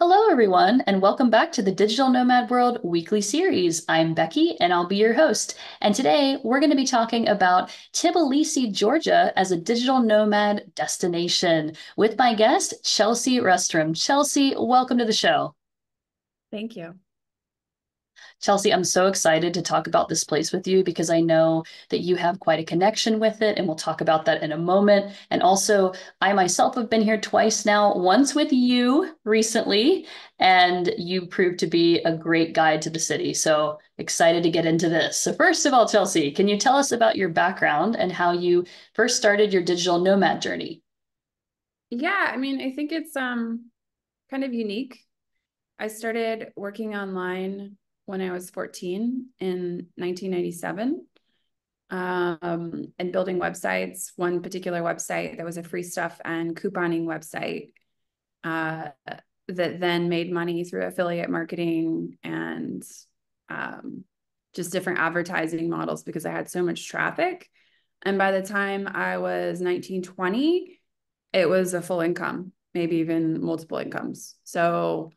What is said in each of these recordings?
Hello, everyone, and welcome back to the Digital Nomad World weekly series. I'm Becky, and I'll be your host. And today we're going to be talking about Tbilisi, Georgia as a digital nomad destination with my guest, Chelsea Rustrum. Chelsea, welcome to the show. Thank you. Chelsea, I'm so excited to talk about this place with you because I know that you have quite a connection with it, and we'll talk about that in a moment. And also, I myself have been here twice now, once with you recently, and you proved to be a great guide to the city. So excited to get into this. So, first of all, Chelsea, can you tell us about your background and how you first started your digital nomad journey? Yeah, I think it's kind of unique. I started working online when I was 14 in 1997, and building websites. One particular website that was a free stuff and couponing website uh, that then made money through affiliate marketing and um, just different advertising models because I had so much traffic. And by the time I was 19, 20, it was a full income, maybe even multiple incomes. So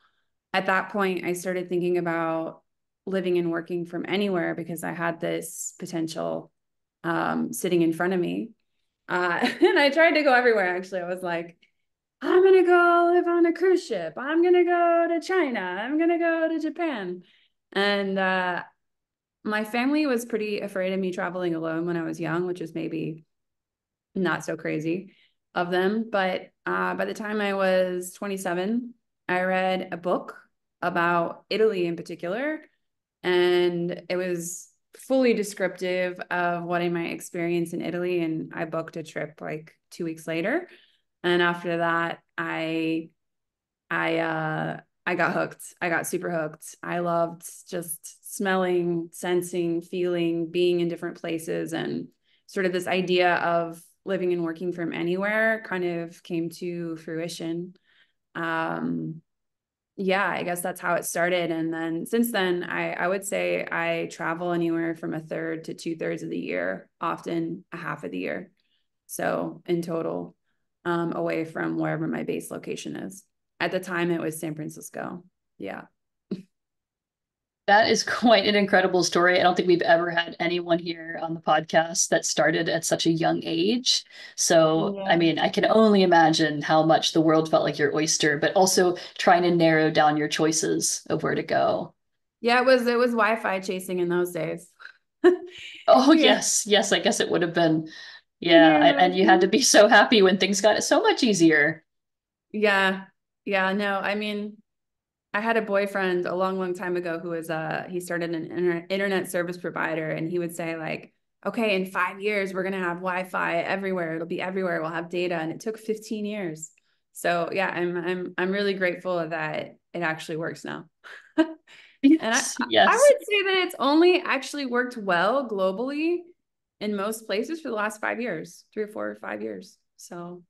at that point, I started thinking about living and working from anywhere because I had this potential sitting in front of me. And I tried to go everywhere, actually. I was like, I'm going to go live on a cruise ship. I'm going to go to China. I'm going to go to Japan. And my family was pretty afraid of me traveling alone when I was young, which is maybe not so crazy of them. But by the time I was 27, I read a book about Italy in particular, and it was fully descriptive of what I might experience in Italy. And I booked a trip like 2 weeks later. And after that, I got hooked. I got super hooked. I loved just smelling, sensing, feeling, being in different places, and sort of this idea of living and working from anywhere kind of came to fruition. Um, yeah, I guess that's how it started. And then since then, I would say I travel anywhere from a third to two-thirds of the year, often a half of the year. So in total, away from wherever my base location is. At the time, it was San Francisco. Yeah. That is quite an incredible story. I don't think we've ever had anyone here on the podcast that started at such a young age. So, I Yeah. mean, I can only imagine how much the world felt like your oyster, but also trying to narrow down your choices of where to go. Yeah, it was Wi-Fi chasing in those days. Oh, Yeah. yes. Yes, I guess it would have been. Can Yeah. you And you had to imagine? be so happy when things got so much easier. Yeah. Yeah, no, I had a boyfriend a long, long time ago who was he started an internet service provider, and he would say like, okay, in 5 years we're gonna have Wi-Fi everywhere. It'll be everywhere. We'll have data. And it took 15 years. So yeah, I'm really grateful that it actually works now. And Yes. I Yes. would say that it's only actually worked well globally in most places for the last 5 years, 3 or 4 or 5 years. So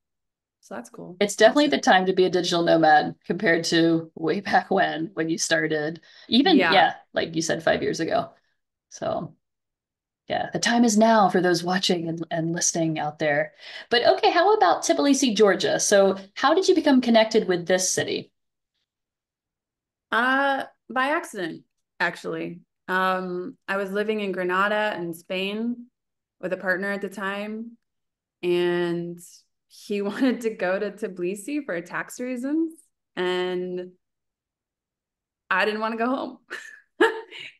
that's cool. It's That's definitely really the time to be a digital nomad compared to way back when you started. Even, yeah. yeah, like you said, 5 years ago. So, yeah, the time is now for those watching and listening out there. But okay, how about Tbilisi, Georgia? So, how did you become connected with this city? By accident, actually. I was living in Granada in Spain with a partner at the time, and he wanted to go to Tbilisi for tax reasons, and I didn't want to go home.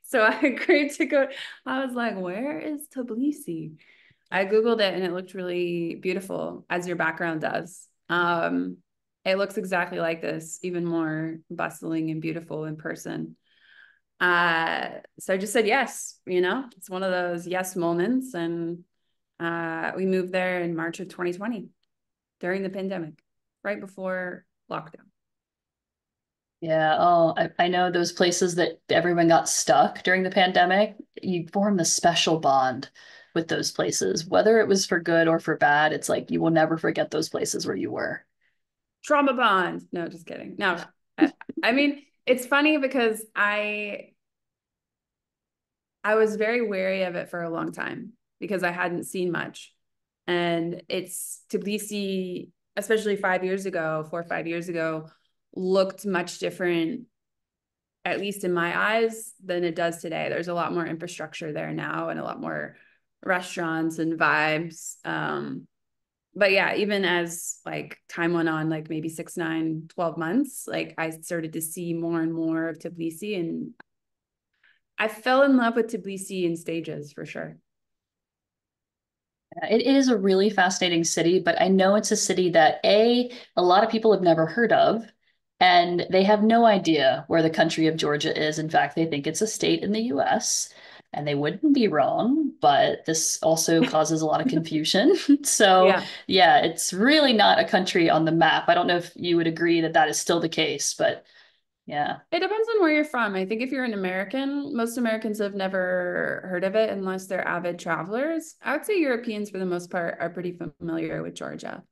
So I agreed to go. I was like, where is Tbilisi? I Googled it and it looked really beautiful, as your background does. It looks exactly like this, even more bustling and beautiful in person. So I just said yes, it's one of those yes moments. And we moved there in March of 2020 during the pandemic, right before lockdown. Yeah, oh, I know those places that everyone got stuck during the pandemic. You form this special bond with those places, whether it was for good or for bad. It's like you will never forget those places where you were. Trauma bond. No, just kidding. No, I mean, it's funny because I was very wary of it for a long time because I hadn't seen much. And it's Tbilisi, especially 5 years ago, 4 or 5 years ago, looked much different, at least in my eyes, than it does today. There's a lot more infrastructure there now and a lot more restaurants and vibes. But yeah, even as like time went on, like maybe 6, 9, 12 months, like I started to see more and more of Tbilisi, and I fell in love with Tbilisi in stages for sure. It is a really fascinating city, but I know it's a city that a lot of people have never heard of, and they have no idea where the country of Georgia is. In fact, they think it's a state in the US, and they wouldn't be wrong, but this also causes a lot of confusion. So, Yeah. yeah, it's really not a country on the map. I don't know if you would agree that that is still the case, but yeah. It depends on where you're from. I think if you're an American, most Americans have never heard of it unless they're avid travelers. I would say Europeans, for the most part, are pretty familiar with Georgia.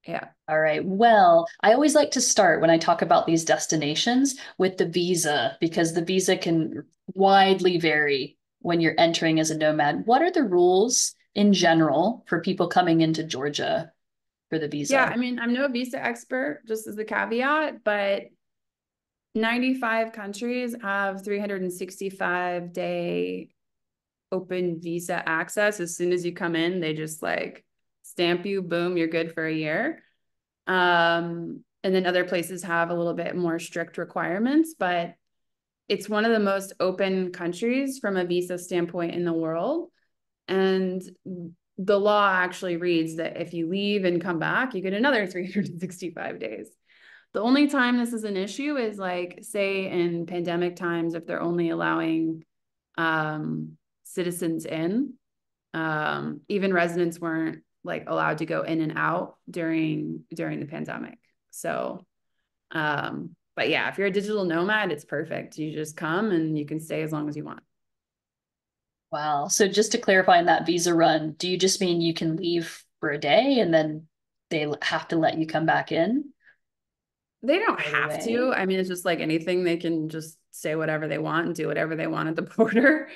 Yeah. All right. Well, I always like to start when I talk about these destinations with the visa because the visa can widely vary when you're entering as a nomad. What are the rules in general for people coming into Georgia for the Yeah. visa? I mean, I'm no visa expert, just as a caveat, but 95 countries have 365-day open visa access. As soon as you come in, they just like stamp you, boom, you're good for a year. And then other places have a little bit more strict requirements, but it's one of the most open countries from a visa standpoint in the world. And the law actually reads that if you leave and come back, you get another 365 days. The only time this is an issue is like, say, in pandemic times, if they're only allowing citizens in, even residents weren't like allowed to go in and out during the pandemic. So, but yeah, if you're a digital nomad, it's perfect. You just come and you can stay as long as you want. Wow. So just to clarify in that visa run, do you just mean you can leave for a day and then they have to let you come back in They don't right have to. away? I mean, it's just like anything, they can just say whatever they want and do whatever they want at the border.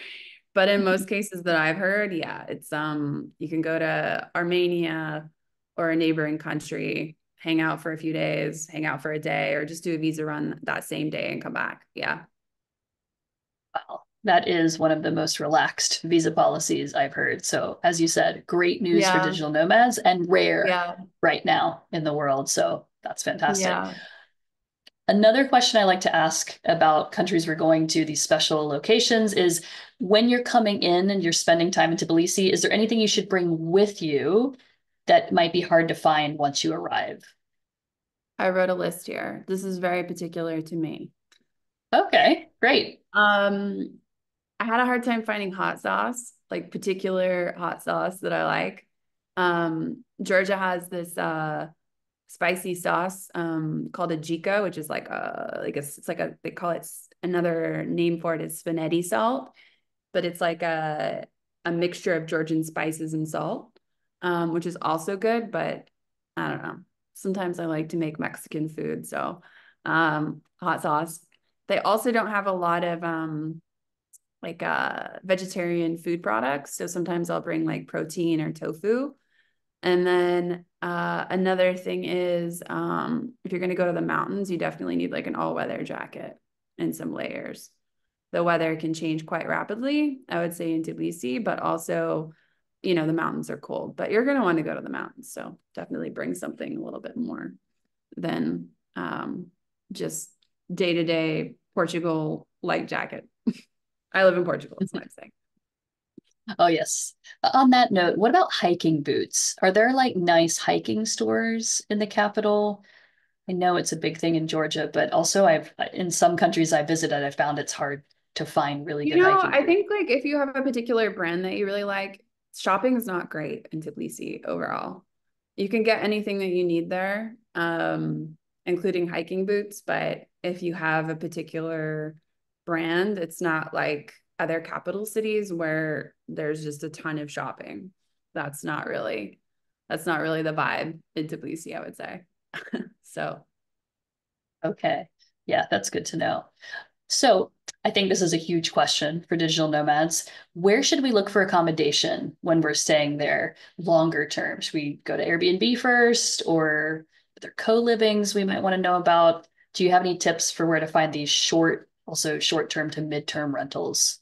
But in most cases that I've heard, yeah, it's you can go to Armenia or a neighboring country, hang out for a few days, hang out for a day, or just do a visa run that same day and come back. Yeah. Wow. That is one of the most relaxed visa policies I've heard. So, as you said, great news for Yeah. digital nomads and rare Yeah. right now in the world. So, that's fantastic. Yeah. Another question I like to ask about countries we're going to, these special locations, is when you're coming in and you're spending time in Tbilisi, is there anything you should bring with you that might be hard to find once you arrive? I wrote a list here. This is very particular to me. Okay, great. Um, I had a hard time finding hot sauce, like particular hot sauce that I like. Georgia has this spicy sauce called a jica, which is it's like a they call it another name for it is spaghetti salt, but it's like a mixture of Georgian spices and salt, which is also good, but I don't know. Sometimes I like to make Mexican food, so hot sauce. They also don't have a lot of vegetarian food products. So sometimes I'll bring like protein or tofu. And then another thing is if you're going to go to the mountains, you definitely need like an all-weather jacket and some layers. The weather can change quite rapidly, I would say in Tbilisi, but also, the mountains are cold, but you're going to want to go to the mountains. So definitely bring something a little bit more than just day-to-day Portugal light jacket. I live in Portugal, is what I'm saying. Oh, yes. On that note, what about hiking boots? Are there like nice hiking stores in the capital? I know it's a big thing in Georgia, but also in some countries I visited, I found it's hard to find really good hiking I boots. think like if you have a particular brand that you really like, shopping is not great in Tbilisi overall. You can get anything that you need there, including hiking boots, but if you have a particular brand, it's not like other capital cities where there's just a ton of shopping. That's not really that's not really the vibe in Tbilisi, I would say. So Okay. Yeah, that's good to know. So I think this is a huge question for digital nomads. Where should we look for accommodation when we're staying there longer term? Should we go to Airbnb first or Are there co-livings we might want to know about? Do you have any tips for where to find these also short-term to mid-term rentals?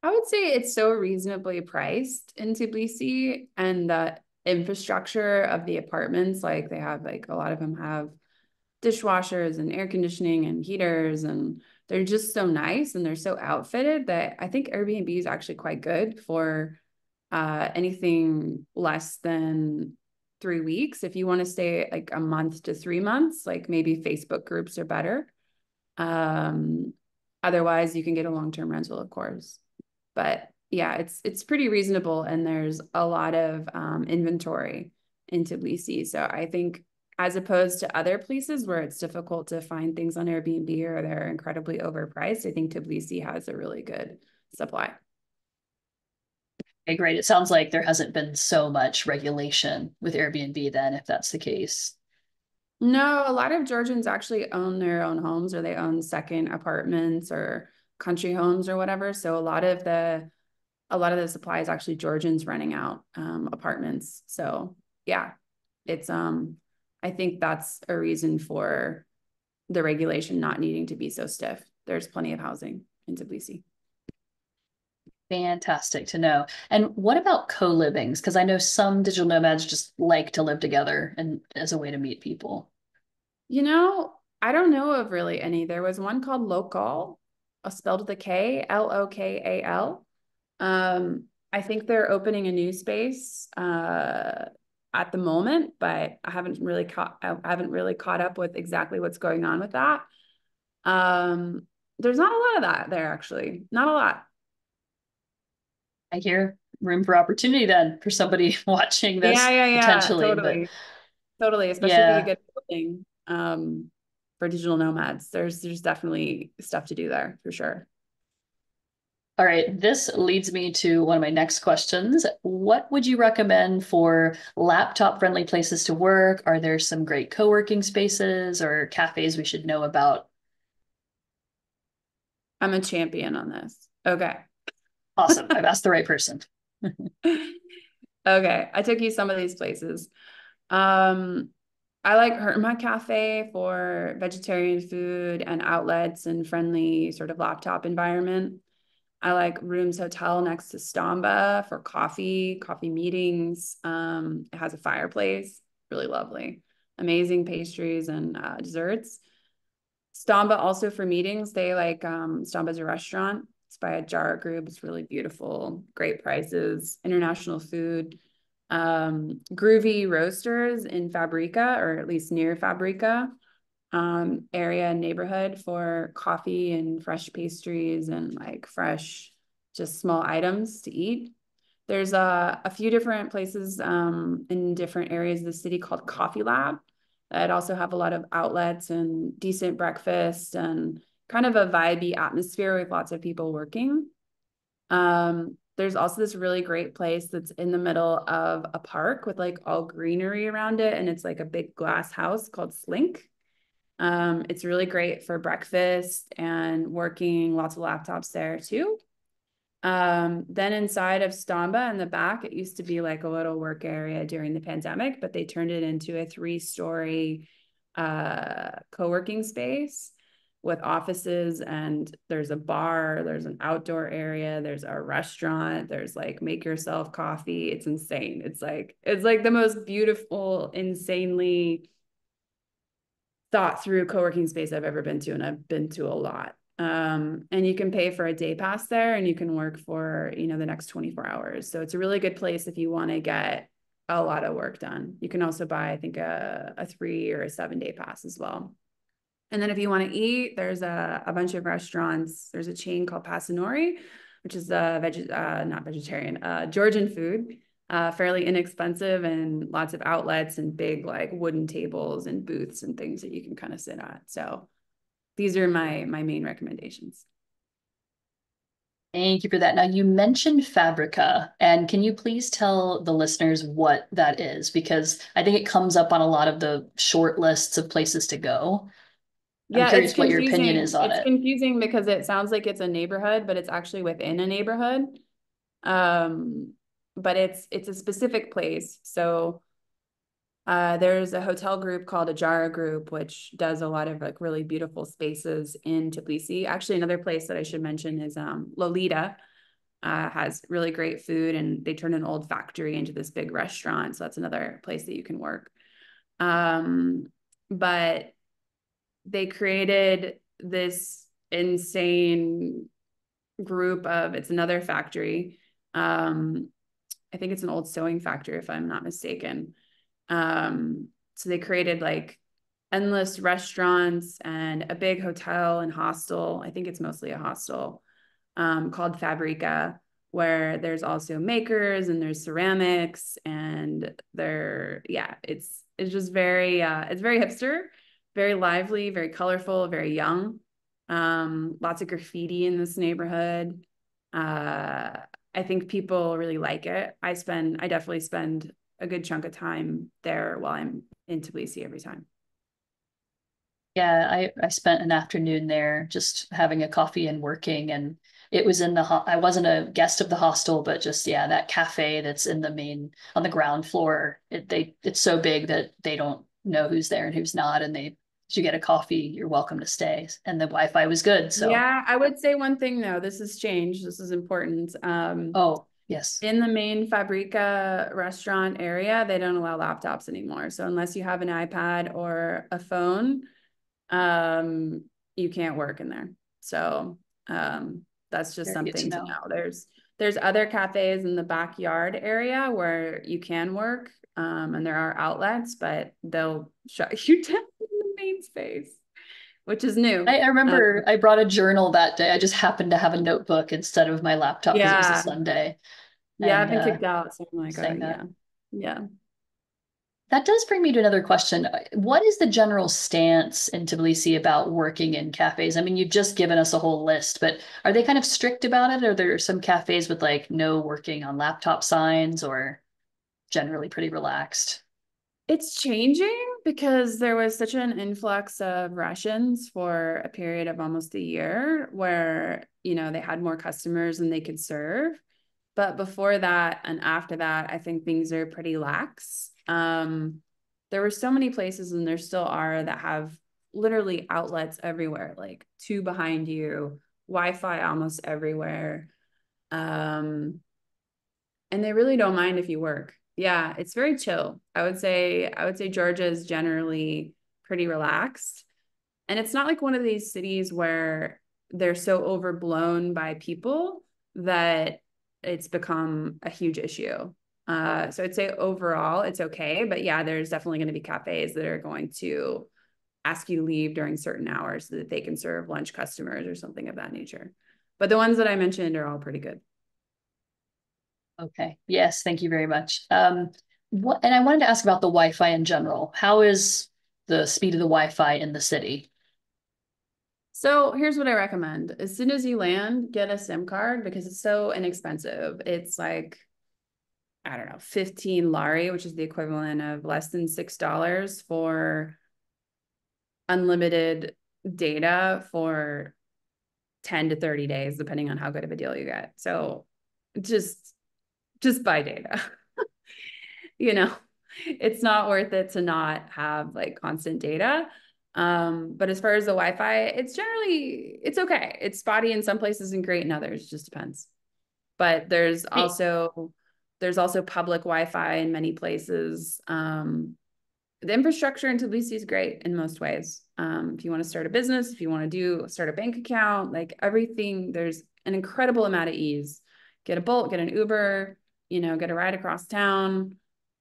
I would say it's so reasonably priced in Tbilisi, and the infrastructure of the apartments, like they have like a lot of them have dishwashers and air conditioning and heaters, and they're just so nice and they're so outfitted that I think Airbnb is actually quite good for anything less than 3 weeks. If you want to stay like a month to 3 months, like maybe Facebook groups are better. Um, Otherwise, you can get a long-term rental, of course. But yeah, it's pretty reasonable, and there's a lot of inventory in Tbilisi. So I think as opposed to other places where it's difficult to find things on Airbnb or they're incredibly overpriced, I think Tbilisi has a really good supply. Okay, great. It sounds like there hasn't been so much regulation with Airbnb then, if that's the case. No, a lot of Georgians actually own their own homes, or they own second apartments or country homes or whatever. So a lot of the supply is actually Georgians renting out apartments. So yeah, it's I think that's a reason for the regulation not needing to be so stiff. There's plenty of housing in Tbilisi. Fantastic to know. And what about co-livings? Because I know some digital nomads just like to live together and as a way to meet people. You know, I don't know of really any. There was one called Local, spelled with a K, Lokal. I think they're opening a new space at the moment, but I haven't really caught up with exactly what's going on with that. Um, there's not a lot of that there actually. Not a lot. I hear room for opportunity then for somebody watching Yeah, this yeah, yeah, potentially. But totally. Totally, especially if you could yeah. get building for digital nomads. There's definitely stuff to do there for sure. All right. This leads me to one of my next questions. What would you recommend for laptop friendly places to work? Are there some great co-working spaces or cafes we should know about? I'm a champion on this. Okay. Awesome. I've asked the right person. Okay. I took you some of these places. Um, I like Herma Cafe for vegetarian food and outlets and friendly sort of laptop environment. I like Rooms Hotel next to Stamba for coffee meetings. It has a fireplace, really lovely, amazing pastries and desserts. Stamba also for meetings. They like Stamba's a restaurant. It's by a jar group. It's really beautiful, great prices, international food. Groovy Roasters in Fabrica, or at least near Fabrica, area and neighborhood for coffee and fresh pastries and like fresh, just small items to eat. There's a few different places in different areas of the city called Coffee Lab that also have a lot of outlets and decent breakfast and kind of a vibey atmosphere with lots of people working. There's also this really great place that's in the middle of a park with like all greenery around it, and it's like a big glass house called Slink. It's really great for breakfast and working, lots of laptops there too. Then inside of Stamba in the back, it used to be like a little work area during the pandemic, but they turned it into a 3-story co-working space with offices, and there's a bar, there's an outdoor area, there's a restaurant, there's like make yourself coffee. It's insane. It's like the most beautiful, insanely thought through co-working space I've ever been to, and I've been to a lot. And you can pay for a day pass there, and you can work for, the next 24 hours. So it's a really good place if you want to get a lot of work done. You can also buy, I think, a 3 or a 7 day pass as well. And then if you want to eat, there's a bunch of restaurants. There's a chain called Pasanori, which is not vegetarian, Georgian food, fairly inexpensive, and lots of outlets and big like wooden tables and booths and things that you can kind of sit at. So these are my main recommendations. Thank you for that. Now, you mentioned Fabrica, and can you please tell the listeners what that is? Because I think it comes up on a lot of the short lists of places to go. I'm Yeah, it's curious what your opinion confusing. is on It's it. confusing because it sounds like it's a neighborhood, but it's actually within a neighborhood. Um, but it's a specific place. So There's a hotel group called Ajara Group, which does a lot of like really beautiful spaces in Tbilisi. Actually, another place that I should mention is Lolita. Has really great food, and they turned an old factory into this big restaurant. So that's another place that you can work. But they created this insane group of, it's another factory. I think it's an old sewing factory, if I'm not mistaken. So they created like endless restaurants and a big hotel and hostel. I think it's mostly a hostel called Fabrica, where there's also makers and there's ceramics and yeah, it's just very it's very hipster, very lively, very colorful, very young. Lots of graffiti in this neighborhood. I think people really like it. I definitely spend a good chunk of time there while I'm in Tbilisi every time. Yeah, I spent an afternoon there just having a coffee and working, and it was in I wasn't a guest of the hostel, but just yeah, that cafe that's in the main on the ground floor. It's so big that they don't know who's there and who's not, and they if you get a coffee, you're welcome to stay. And the Wi-Fi was good, so Yeah, I would say one thing though, this has changed. This is important. oh yes, In the main Fabrica restaurant area, they don't allow laptops anymore. So unless you have an iPad or a phone, um, you can't work in there. So that's just very good to something to know. know. There's other cafes in the backyard area where you can work, and there are outlets, but they'll shut you down in the main space, which is new. I remember I brought a journal that day. I just happened to have a notebook instead of my laptop because it was a Yeah, Sunday, yeah, I've and been kicked out, so I'm like, saying that. yeah, yeah. That does bring me to another question. What is the general stance in Tbilisi about working in cafes? I mean, you've just given us a whole list, but are they kind of strict about it? Are there some cafes with like no working on laptop signs or generally pretty relaxed? It's changing because there was such an influx of Russians for a period of almost a year where, they had more customers than they could serve. But before that and after that, I think things are pretty lax. There were so many places, and there still are, that have literally outlets everywhere, like two behind you, Wi-Fi almost everywhere. Um, and they really don't mind if you work. Yeah, it's very chill. I would say Georgia is generally pretty relaxed. And it's not like one of these cities where they're so overblown by people that it's become a huge issue. So I'd say overall it's okay, but yeah, there's definitely going to be cafes that are going to ask you to leave during certain hours so that they can serve lunch customers or something of that nature. But the ones that I mentioned are all pretty good. Okay. Yes, thank you very much. And I wanted to ask about the Wi-Fi in general. How is the speed of the Wi-Fi in the city? So here's what I recommend. As soon as you land, get a SIM card because it's so inexpensive. It's like, I don't know, 15 lari, which is the equivalent of less than $6 for unlimited data for 10 to 30 days, depending on how good of a deal you get. So just just buy data. you know, it's not worth it to not have like constant data. But as far as the Wi-Fi, it's okay. It's spotty in some places and great in others. It just depends. But there's also public Wi-Fi in many places. The infrastructure in Tbilisi is great in most ways. If you want to start a business, if you want to start a bank account, like everything, there's an incredible amount of ease. Get a Bolt, get an Uber, get a ride across town,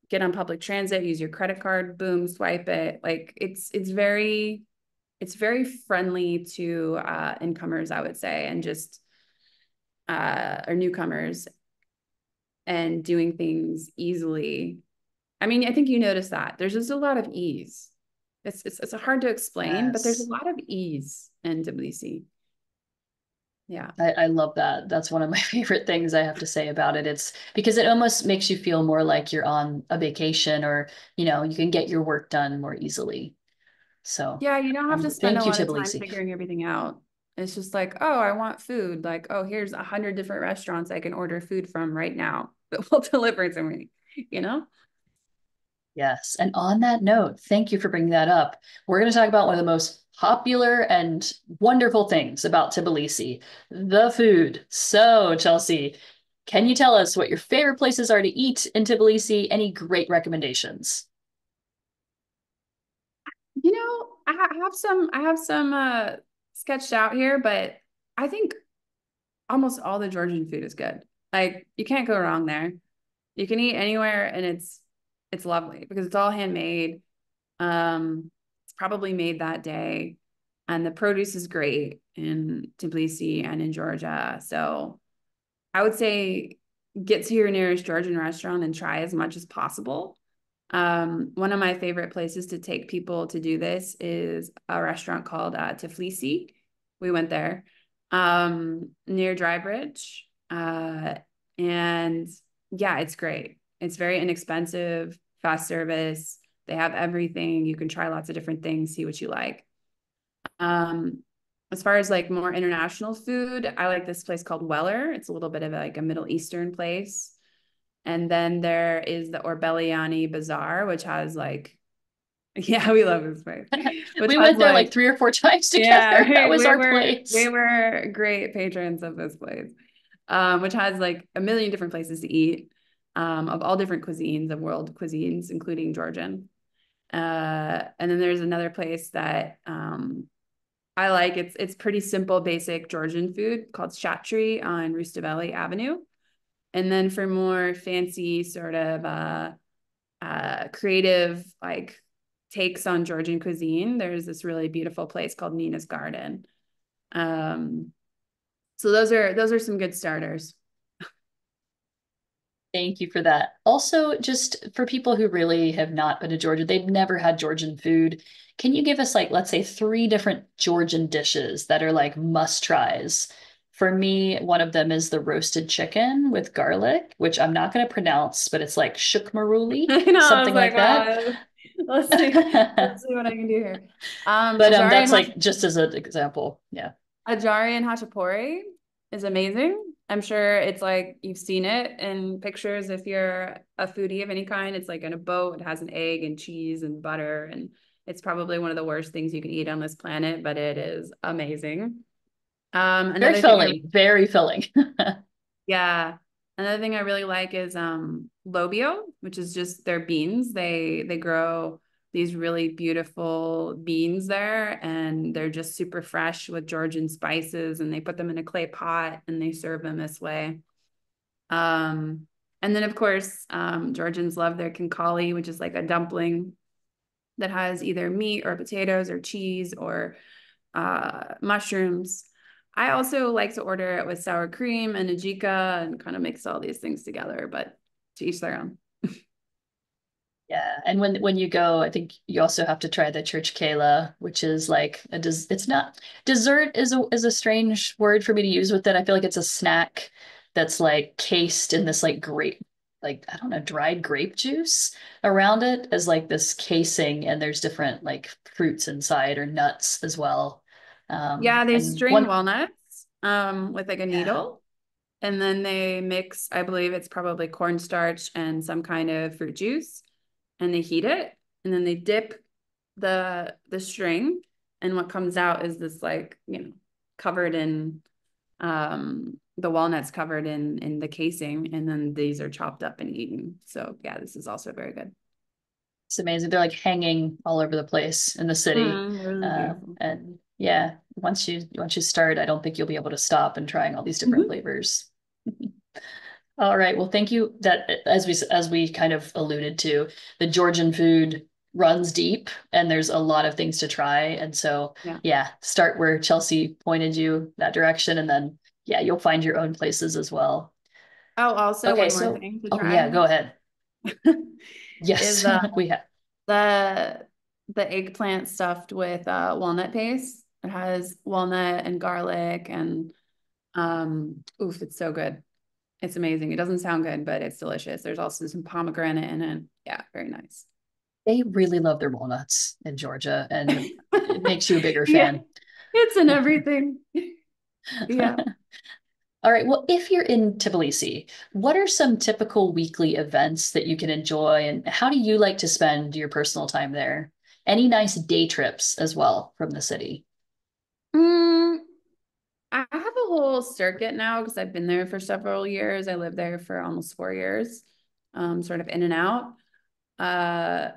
get on public transit, use your credit card, boom, swipe it. Like it's very friendly to incomers, I would say, and just or newcomers, and doing things easily. I mean, I think you notice that there's just a lot of ease. It's hard to explain, but there's a Yes. lot of ease in Tbilisi. Yeah. I love that. That's one of my favorite things I have to say about it. It's because it almost makes you feel more like you're on a vacation or, you can get your work done more easily. So, Yeah, you don't have to spend a thank you, lot of time Tbilisi. figuring everything out. It's just like, oh, I want food. Like, oh, here's 100 different restaurants I can order food from right now that will deliver to me, you know? Yes. And on that note, thank you for bringing that up. We're going to talk about one of the most popular and wonderful things about Tbilisi, the food. So, Chelsea, can you tell us what your favorite places are to eat in Tbilisi? Any great recommendations? I have some sketched out here, but I think almost all the Georgian food is good. Like you can't go wrong there. You can eat anywhere and it's lovely because it's all handmade. It's probably made that day and the produce is great in Tbilisi and in Georgia. So I would say get to your nearest Georgian restaurant and try as much as possible. One of my favorite places to take people to do this is a restaurant called Tbilisi. We went there near Dry Bridge. And yeah, it's great. It's very inexpensive, fast service. They have everything. You can try lots of different things, see what you like. Um, as far as like more international food, I like this place called Weller. It's a little bit of like a Middle Eastern place. And then there is the Orbeliani Bazaar, which has like, yeah, we love this place, which We has went there like like, 3 or 4 times yeah, together. That was we our were we place. were great patrons of this place, which has like a million different places to eat, of all different cuisines, of world cuisines, including Georgian. And then there's another place that I like. It's pretty simple, basic Georgian food called Shatri on Rustaveli Avenue. And then for more fancy sort of creative like takes on Georgian cuisine, there's this really beautiful place called Nina's Garden. Um, so those are some good starters. Thank you for that. Also, just for people who really have not been to Georgia, they've never had Georgian food. Can you give us like, let's say, 3 different Georgian dishes that are like must tries? For me, one of them is the roasted chicken with garlic, which I'm not going to pronounce, but it's like shukmaruli, I know. I was something like, like that. wow, let's see what I can do here. But that's like just as an example. Yeah. Ajari and hachapuri is amazing. I'm sure it's like you've seen it in pictures if you're a foodie of any kind. It's like in a boat, it has an egg and cheese and butter, and it's probably one of the worst things you can eat on this planet, but it is amazing. Very Another thing filling, very filling. yeah. Another thing I really like is lobio, which is just their beans. They grow these really beautiful beans there and they're just super fresh with Georgian spices and they put them in a clay pot and they serve them this way. Um and then of course Georgians love their kinkali, which is like a dumpling that has either meat or potatoes or cheese or mushrooms. I also like to order it with sour cream and ajika and kind of mix all these things together, but to each their own. Yeah, and when you go, I think you also have to try the church kela, which is like it's not dessert is a strange word for me to use with it. I feel like it's a snack that's like cased in this like grape like I don't know, dried grape juice around it as like this casing and there's different like fruits inside or nuts as well. Yeah, they And string one walnuts with like a yeah, needle, and then they mix, I believe it's probably cornstarch and some kind of fruit juice, and they heat it, and then they dip the string, and what comes out is this like, covered in the walnuts covered in the casing, and then these are chopped up and eaten. So yeah, this is also very good. it's amazing. They're like hanging all over the place in the city. They're really beautiful. And yeah, once you start, I don't think you'll be able to stop and trying all these different Mhm. flavors. All right. Well, thank you. That as we kind of alluded to, the Georgian food runs deep and there's a lot of things to try. And so Yeah. yeah, start where Chelsea pointed you that direction and then yeah, you'll find your own places as well. Oh, also Okay, one more so thing to oh yeah, try go ahead. is Yes, we have. the the eggplant stuffed with walnut paste. It has walnut and garlic and oof, it's so good. It's amazing. It doesn't sound good, but it's delicious. There's also some pomegranate in it. Yeah, very nice. They really love their walnuts in Georgia, and it makes you a bigger Yeah, fan. it's in everything. Yeah. All right. Well, if you're in Tbilisi, what are some typical weekly events that you can enjoy, and how do you like to spend your personal time there? Any nice day trips as well from the city? Mm, I have a whole circuit now because I've been there for several years. I lived there for almost 4 years, sort of in and out. Uh,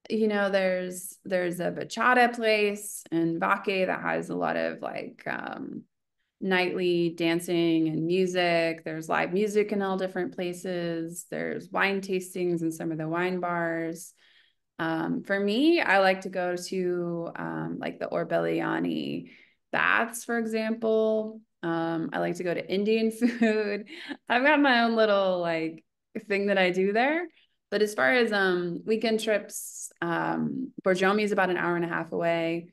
there's a bachata place in Vaque that has a lot of like nightly dancing and music. There's live music in all different places. There's wine tastings in some of the wine bars. For me, I like to go to like the Orbeliani baths, for example. I like to go to Indian food. I've got my own little like thing that I do there. But as far as weekend trips, Borjomi is about an hour and a half away.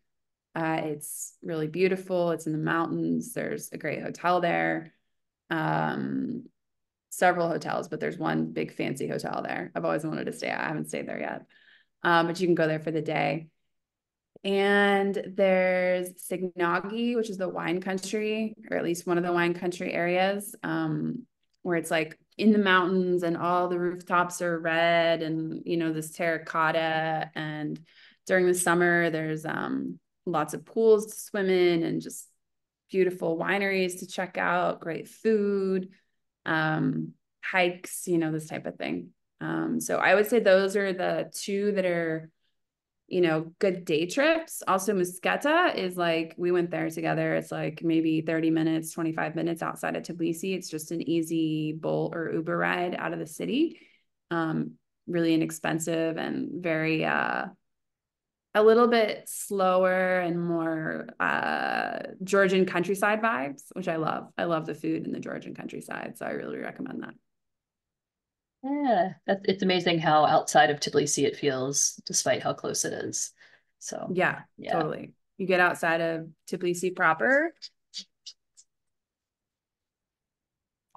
It's really beautiful. It's in the mountains. There's a great hotel there. Um, Several hotels, but there's one big fancy hotel there. I've always wanted to stay at. I haven't stayed there yet. But you can go there for the day. And there's Signagi, which is the wine country, or at least one of the wine country areas, where it's like in the mountains and all the rooftops are red and, this terracotta. And during the summer, there's lots of pools to swim in and just beautiful wineries to check out, great food, hikes, this type of thing. So I would say those are the two that are good day trips. Also, Muscata is like, we went there together. It's like maybe 30 minutes, 25 minutes outside of Tbilisi. It's just an easy Bolt or Uber ride out of the city. Um, Really inexpensive and very, a little bit slower and more Georgian countryside vibes, which I love. I love the food in the Georgian countryside. So I really recommend that. Yeah, it's amazing how outside of Tbilisi it feels, despite how close it is. So, Yeah, yeah. totally. You get outside of Tbilisi proper.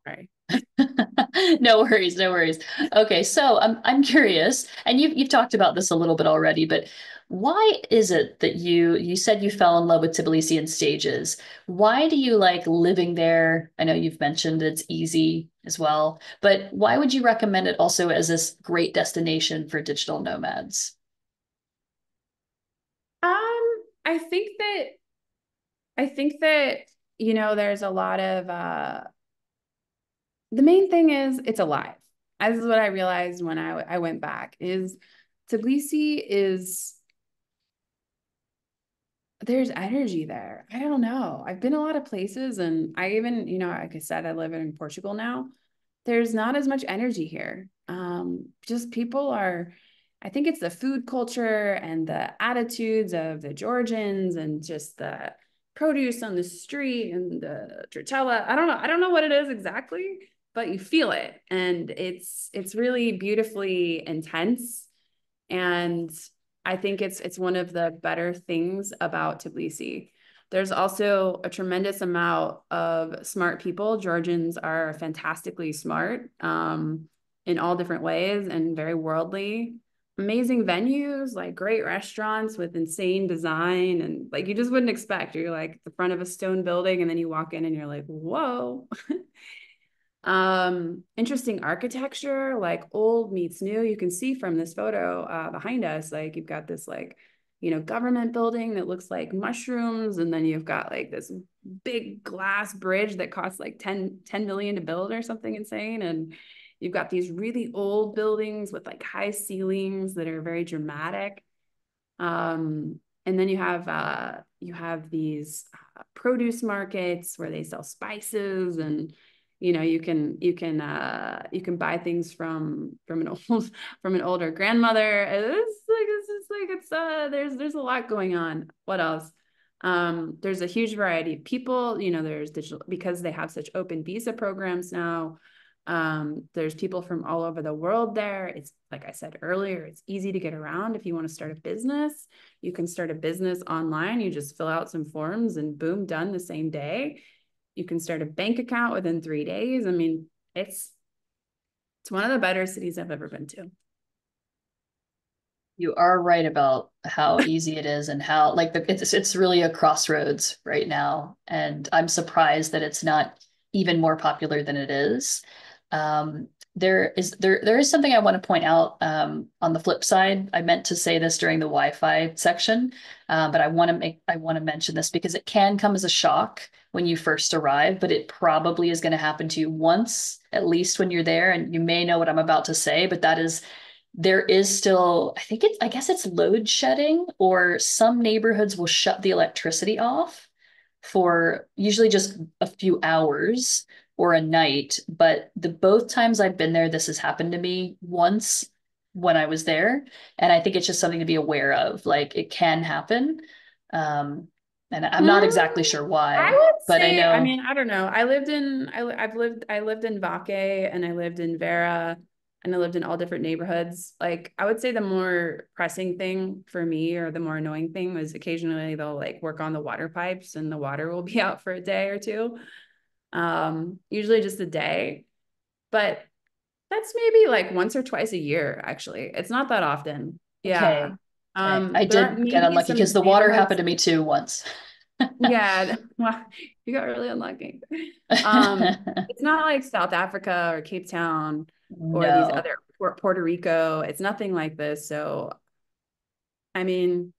Right. No worries, no worries. Okay, so I'm curious, and you've talked about this a little bit already, but why is it that you said you fell in love with Tbilisi in stages? Why do you like living there? I know you've mentioned it's easy as well, but why would you recommend it also as this great destination for digital nomads? I think that I think that there's a lot of the main thing is it's alive. This is what I realized when I went back is Tbilisi is there's energy there. I don't know. I've been a lot of places and I even, like I said, I live in Portugal now. There's not as much energy here. Just people are, I think it's the food culture and the attitudes of the Georgians and just the produce on the street and the tortilla. I don't know. I don't know what it is exactly, but you feel it. And it's really beautifully intense. And I think it's one of the better things about Tbilisi. There's also a tremendous amount of smart people. Georgians are fantastically smart in all different ways and very worldly. Amazing venues, like great restaurants with insane design, and like you just wouldn't expect. You're like the front of a stone building, and then you walk in and you're like, whoa. Interesting architecture, like old meets new. You can see from this photo behind us, like you've got this like, government building that looks like mushrooms, and then you've got like this big glass bridge that costs like 10 million to build or something insane. And you've got these really old buildings with like high ceilings that are very dramatic. And then you have these produce markets where they sell spices, and you can buy things from an old from an older grandmother. There's a lot going on. What else? There's a huge variety of people. There's digital because they have such open visa programs now. There's people from all over the world there. It's like I said earlier, it's easy to get around. If you want to start a business, you can start a business online. You just fill out some forms and boom, done the same day. You can start a bank account within 3 days. I mean, it's one of the better cities I've ever been to. You are right about how easy it is and how like it's really a crossroads right now. And I'm surprised that it's not even more popular than it is. There is something I want to point out on the flip side. I meant to say this during the Wi-Fi section, but I want to mention this because it can come as a shock when you first arrive, but it probably is going to happen to you once, at least when you're there. And you may know what I'm about to say, but that is there is still, I guess it's load shedding, or some neighborhoods will shut the electricity off for usually just a few hours or a night. But the both times I've been there, this has happened to me once when I was there. And I think it's just something to be aware of. Like it can happen. Um, and I'm not Mm, exactly sure I why, would but I say, I know, mean, I don't know. I lived in Vaque and I lived in Vera and I lived in all different neighborhoods. Like, I would say the more pressing thing for me or the more annoying thing was occasionally they'll like work on the water pipes and the water will be out for a day or two. Usually just a day, but that's maybe like once or twice a year, actually. It's not that often. Yeah. okay, okay. I There are did get maybe unlucky because some the water happened neighborhoods. to me too once. Yeah, well, you got really unlucky. It's not like South Africa or Cape Town or these No. other Puerto Rico. It's nothing like this. So, I mean,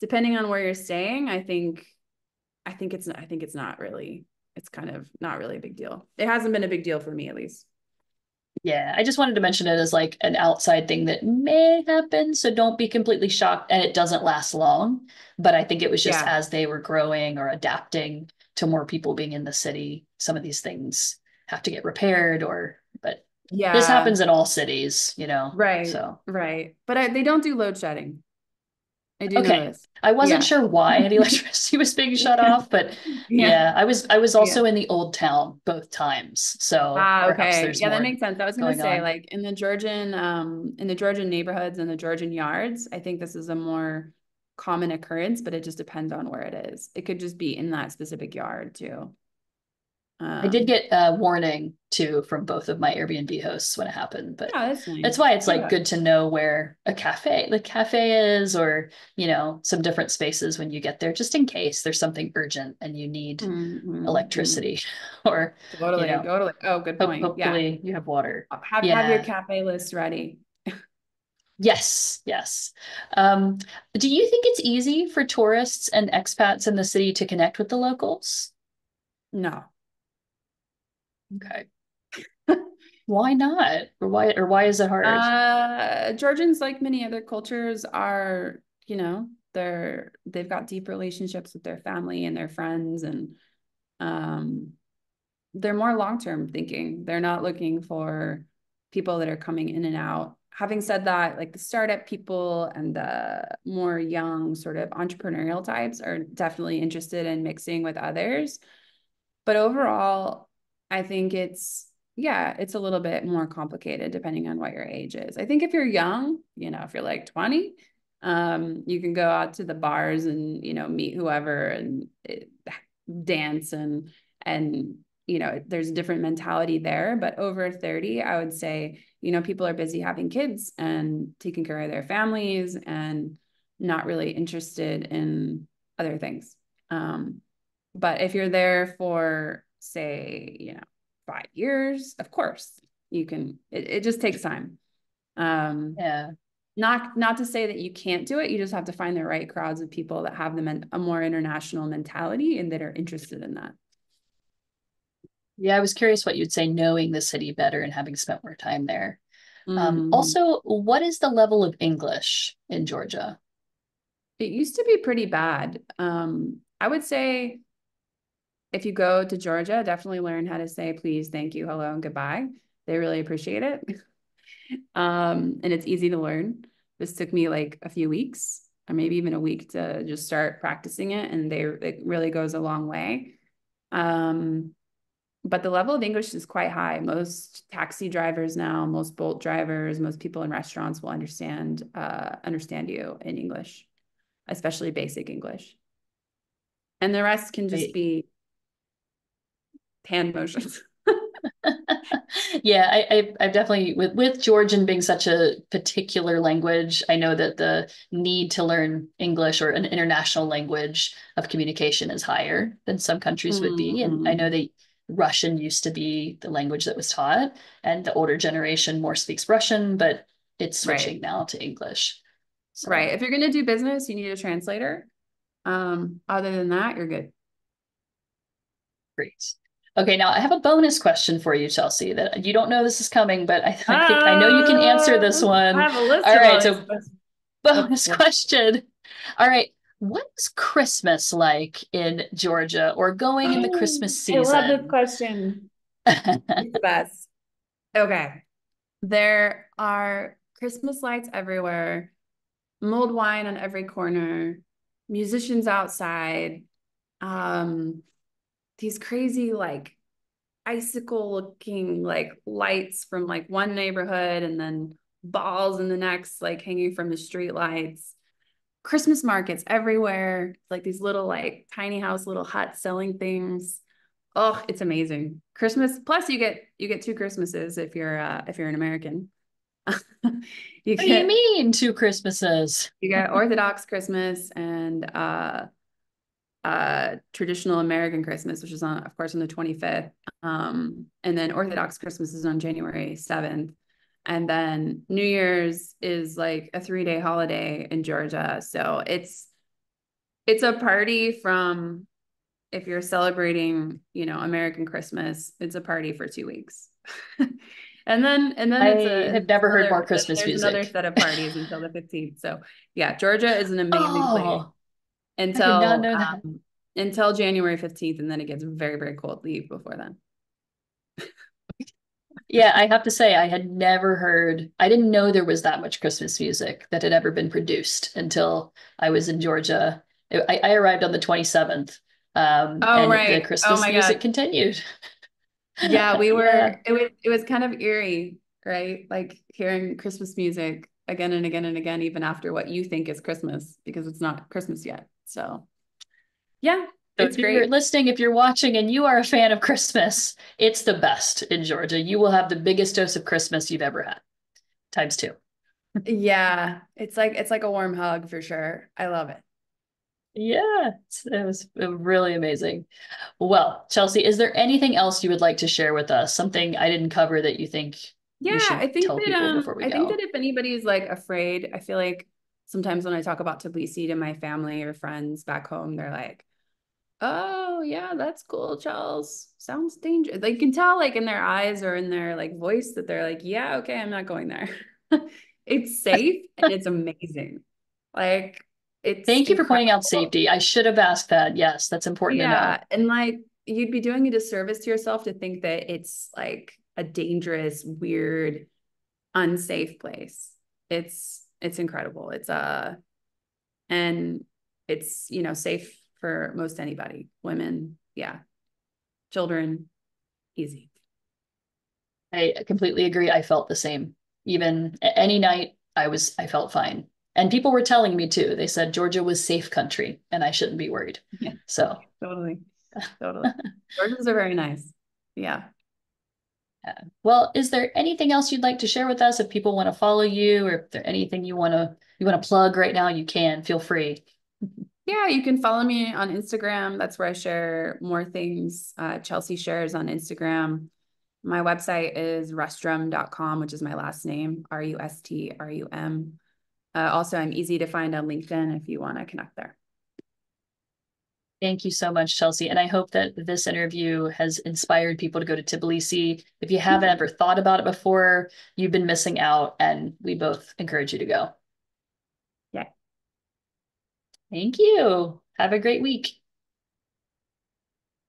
depending on where you're staying, I think it's not really, it's kind of not really a big deal. It hasn't been a big deal for me at least. Yeah, I just wanted to mention it as like an outside thing that may happen, so don't be completely shocked. And it doesn't last long, but I think it was just Yeah. as they were growing or adapting to more people being in the city, some of these things have to get repaired but this Yeah. happens in all cities, you know. Right. So, Right. But they don't do load shedding. I do know okay. this. I wasn't Yeah. sure why the electricity was being shut off, but Yeah. yeah, I was Yeah. also in the old town both times, so Ah, perhaps okay. there's Yeah, that more makes sense. I was gonna going say, on. like in the Georgian neighborhoods and the Georgian yards, I think this is a more common occurrence, but it just depends on where it is. It could just be in that specific yard too. I did Um, get a warning too from both of my Airbnb hosts when it happened, but yeah, that's that's nice. why it's like Yeah. good to know where the cafe is, or, some different spaces when you get there, just in case there's something urgent and you need Mm-hmm. electricity or, you Totally, know, totally. Oh, good point. Yeah. hopefully you have water. Have your Yeah. cafe list ready. Yes. Yes. Um, do you think it's easy for tourists and expats in the city to connect with the locals? No. Okay. Why not? Or why is it hard? Georgians, like many other cultures, are, they've got deep relationships with their family and their friends, and um, they're more long-term thinking. They're not looking for people that are coming in and out. Having said that, like the startup people and the more young sort of entrepreneurial types are definitely interested in mixing with others. But overall, I think yeah, it's a little bit more complicated depending on what your age is. I think if you're young, if you're like 20, you can go out to the bars and, meet whoever and dance and there's a different mentality there. But over 30, I would say, people are busy having kids and taking care of their families and not really interested in other things. But if you're there for, say, 5 years, of course, it just takes time. Um, Yeah. not to say that you can't do it. You just have to find the right crowds of people that have a more international mentality and that are interested in that. Yeah, I was curious what you'd say knowing the city better and having spent more time there. Mm. Also, what is the level of English in Georgia? It used to be pretty bad. I would say if you go to Georgia, definitely learn how to say please, thank you, hello, and goodbye. They really appreciate it. And it's easy to learn. This took me like a few weeks or maybe even a week to just start practicing it. And it really goes a long way. Um, but the level of English is quite high. Most taxi drivers now, most Bolt drivers, most people in restaurants will understand you in English, especially basic English. And the rest can just Right. be hand motions. Yeah, I've definitely with Georgian being such a particular language, I know that the need to learn English or an international language of communication is higher than some countries would be. And I know Mm, that Russian used to be the language that was taught, and the older generation more speaks Russian, but it's right. switching now to English. So Right. If you're going to do business, you need a translator. Other than that, you're good. great. Okay, now I have a bonus question for you, Chelsea, that you don't know this is coming, but I think I know you can answer I this one. have a list All of right, all these so questions. bonus Okay. question. All right. What is Christmas like in Georgia or going in the Christmas I love this season? question. It's the best. Okay. There are Christmas lights everywhere, mulled wine on every corner, musicians outside, um, these crazy like icicle looking like lights from like one neighborhood and then balls in the next, like hanging from the street lights. Christmas markets everywhere, like these little like tiny house little huts selling things. Oh, it's amazing. Christmas plus you get two Christmases if you're an American. you What do you get mean, two Christmases? you get Orthodox Christmas and traditional American Christmas, which is on, of course, on the 25th. And then Orthodox Christmas is on January 7th. And then New Year's is like a 3-day holiday in Georgia. So it's a party from if you're celebrating, American Christmas, it's a party for 2 weeks. And then it's I have never heard more then Christmas there's another music. set of parties until the 15th. So yeah, Georgia is an amazing place Oh, I did not until know that. until January 15th, and then it gets very, very cold. Leave before then. Yeah, I have to say, I had never heard, I didn't know there was that much Christmas music that had ever been produced until I was in Georgia. I arrived on the 27th, Oh, and the right. Oh Christmas my music God. continued. Yeah, Yeah. it was kind of eerie, right? Like hearing Christmas music again and again and again, even after what you think is Christmas, because it's not Christmas yet. So yeah, So it's if you're great. listening, if you're watching and you are a fan of Christmas, it's the best in Georgia. You will have the biggest dose of Christmas you've ever had, times two. Yeah, it's like a warm hug for sure. I love it. Yeah, it was really amazing. Well, Chelsea, is there anything else you would like to share with us? Something I didn't cover that you think Yeah, we should tell people before we I think go? that if anybody's like afraid, I feel like sometimes when I talk about Tbilisi to my family or friends back home, they're like, "Oh, yeah, that's cool, Charles. Sounds dangerous." They can tell like in their eyes or in their like voice that they're like, "Yeah, okay, I'm not going there." It's safe and it's amazing. Like it's Thank you for pointing out incredible. safety. I should have asked that. Yes, that's important to know. Yeah, and like you'd be doing a disservice to yourself to think that it's like a dangerous, weird, unsafe place. It's incredible. And it's, safe for most anybody. Women, yeah. Children, easy. I completely agree. I felt the same. Even any night, I felt fine. And people were telling me too. They said Georgia was safe country and I shouldn't be worried. Yeah, So, totally. Totally. Georgians are very nice. Yeah. well, is there anything else you'd like to share with us if people want to follow you or if there's anything you want to plug right now, you can. Feel free. Yeah, you can follow me on Instagram. That's where I share more things. Chelsea shares on Instagram. My website is rustrum.com, which is my last name, Rustrum. Also, I'm easy to find on LinkedIn if you want to connect there. Thank you so much, Chelsea. And I hope that this interview has inspired people to go to Tbilisi. If you haven't ever thought about it before, you've been missing out, and we both encourage you to go. Yeah. Thank you. Have a great week.